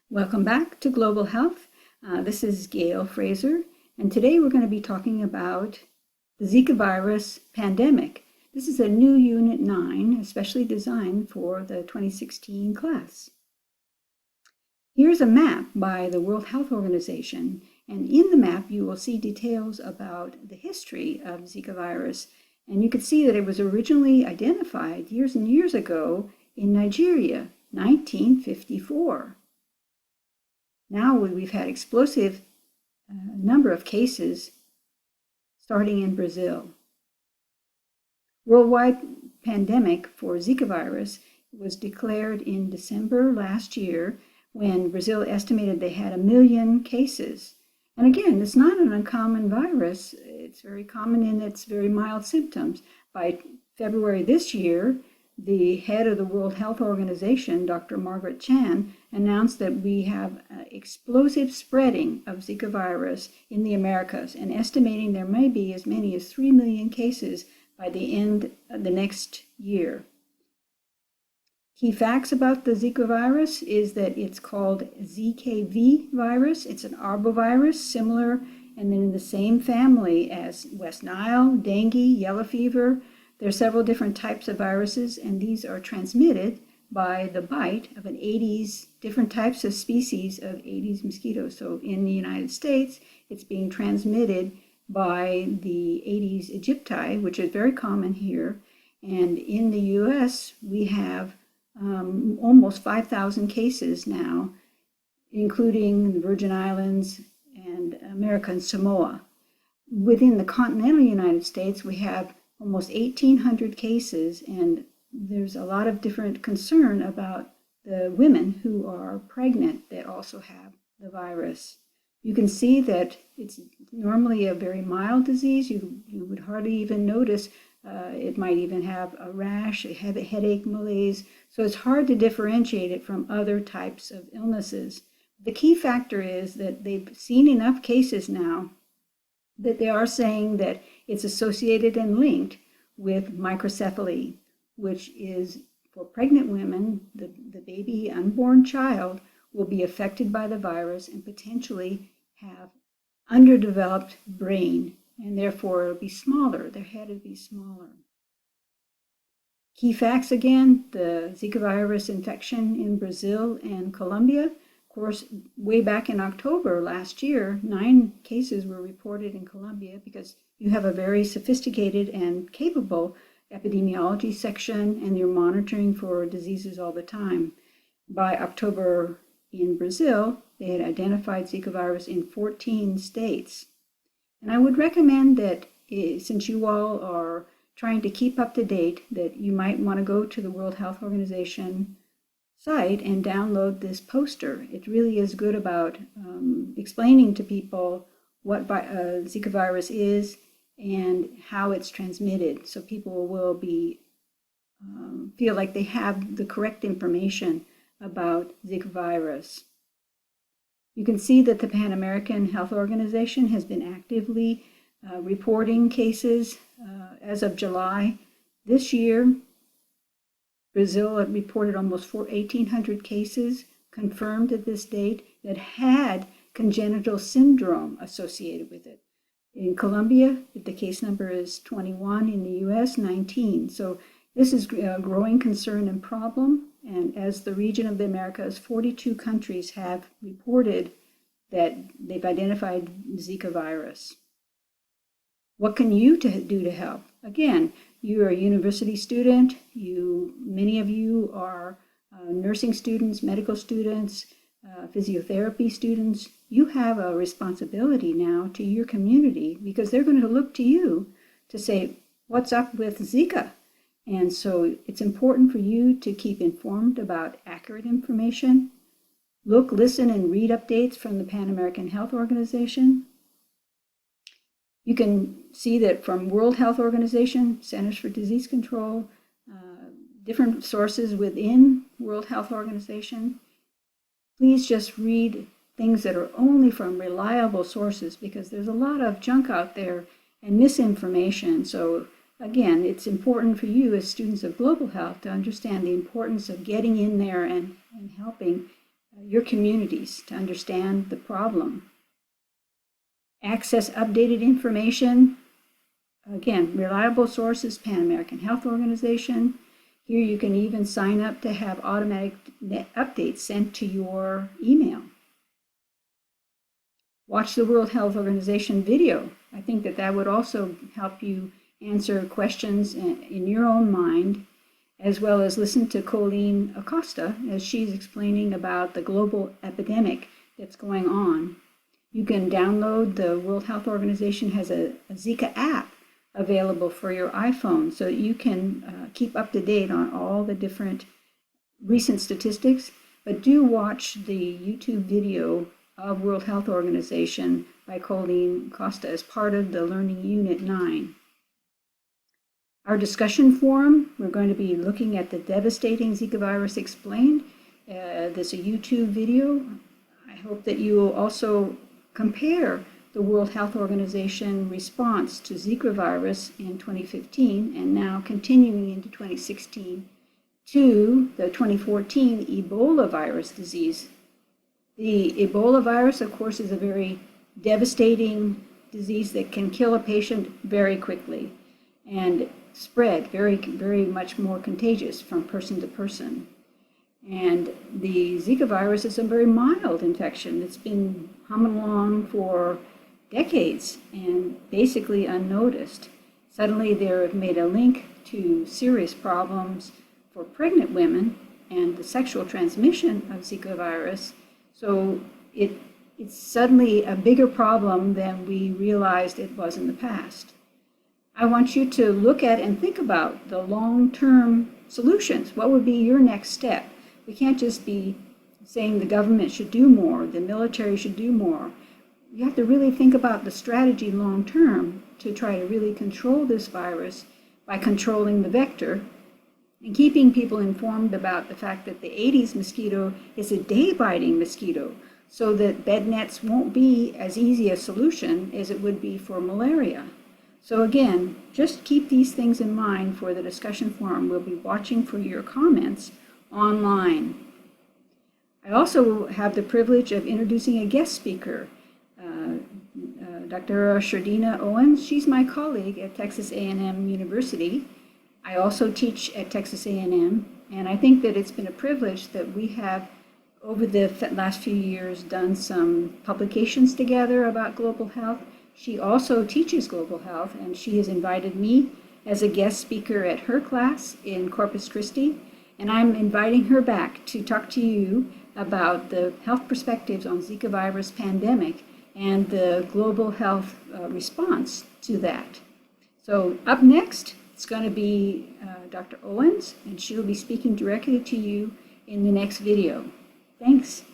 Welcome back to Global Health. This is GFraser, and today we're going to be talking about the Zika virus pandemic. This is a new Unit 9, especially designed for the 2016 class. Here's a map by the World Health Organization, and in the map you will see details about the history of Zika virus, and you can see that it was originally identified years and years ago in Nigeria, 1954. Now we've had explosive number of cases starting in Brazil. Worldwide pandemic for Zika virus was declared in December last year when Brazil estimated they had 1 million cases. And again, it's not an uncommon virus. It's very common in its very mild symptoms. By February this year, the head of the World Health Organization, Dr. Margaret Chan, announced that we have explosive spreading of Zika virus in the Americas and estimating there may be as many as 3 million cases by the end of the next year. Key facts about the Zika virus is that it's called ZIKA virus. It's an arbovirus, similar and in the same family as West Nile, dengue, yellow fever. There are several different types of viruses, and these are transmitted by the bite of an Aedes, different types of species of Aedes mosquitoes. So in the United States, it's being transmitted by the Aedes aegypti, which is very common here. And in the U.S., we have almost 5,000 cases now, including the Virgin Islands and America and Samoa. Within the continental United States, we have almost 1,800 cases, and there's a lot of different concern about the women who are pregnant that also have the virus. You can see that it's normally a very mild disease. You would hardly even notice. It might even have a rash, a headache, malaise. So it's hard to differentiate it from other types of illnesses. The key factor is that they've seen enough cases now that they are saying that it's associated and linked with microcephaly, which is for pregnant women, the baby, unborn child will be affected by the virus and potentially have underdeveloped brain, and therefore it'll be smaller, their head will be smaller. Key facts again, the Zika virus infection in Brazil and Colombia. Of course, way back in October last year, 9 cases were reported in Colombia because you have a very sophisticated and capable epidemiology section and you're monitoring for diseases all the time. By October in Brazil, they had identified Zika virus in 14 states. And I would recommend that since you all are trying to keep up to date, that you might want to go to the World Health Organization site and download this poster. It really is good about explaining to people what Zika virus is and how it's transmitted, so people will be feel like they have the correct information about Zika virus. You can see that the Pan American Health Organization has been actively reporting cases as of July this year. Brazil had reported almost 1,800 cases confirmed at this date that had congenital syndrome associated with it. In Colombia, the case number is 21. In the U.S., 19. So this is a growing concern and problem. And as the region of the Americas, 42 countries have reported that they've identified Zika virus. What can you do to help? Again, you're a university student. Many of you are nursing students, medical students, physiotherapy students. You have a responsibility now to your community because they're going to look to you to say, what's up with Zika? And so it's important for you to keep informed about accurate information. Look, listen, and read updates from the Pan American Health Organization. You can see that from World Health Organization, Centers for Disease Control, different sources within World Health Organization. Please just read things that are only from reliable sources because there's a lot of junk out there and misinformation. So again, it's important for you as students of global health to understand the importance of getting in there and helping your communities to understand the problem. Access updated information. Again, reliable sources, Pan American Health Organization. Here you can even sign up to have automatic updates sent to your email. Watch the World Health Organization video. I think that would also help you answer questions in your own mind, as well as listen to Colleen Acosta as she's explaining about the global epidemic that's going on. You can download, the World Health Organization has a ZIKA app available for your iPhone, so that you can keep up to date on all the different recent statistics. But do watch the YouTube video of World Health Organization by Colleen Acosta as part of the Learning Unit 9. Our discussion forum, we're going to be looking at the devastating Zika virus explained. There's a YouTube video. I hope that you will also compare the World Health Organization response to Zika virus in 2015 and now continuing into 2016 to the 2014 Ebola virus disease. The Ebola virus, of course, is a very devastating disease that can kill a patient very quickly and spread very, very much more contagious from person to person. And the Zika virus is a very mild infection. It's been humming along for decades and basically unnoticed. Suddenly they've made a link to serious problems for pregnant women and the sexual transmission of Zika virus. So it's suddenly a bigger problem than we realized it was in the past. I want you to look at and think about the long-term solutions. What would be your next step? We can't just be saying the government should do more, the military should do more. You have to really think about the strategy long-term to try to really control this virus by controlling the vector and keeping people informed about the fact that the Aedes mosquito is a day-biting mosquito, so that bed nets won't be as easy a solution as it would be for malaria. So again, just keep these things in mind for the discussion forum. We'll be watching for your comments online. I also have the privilege of introducing a guest speaker, Dr. Shardina Owens. She's my colleague at Texas A&M University. I also teach at Texas A&M, and I think that it's been a privilege that we have, over the last few years, done some publications together about global health. She also teaches global health, and she has invited me as a guest speaker at her class in Corpus Christi, and I'm inviting her back to talk to you about the health perspectives on Zika virus pandemic and the global health response to that. So up next, it's going to be Dr. Owens, and she'll be speaking directly to you in the next video. Thanks.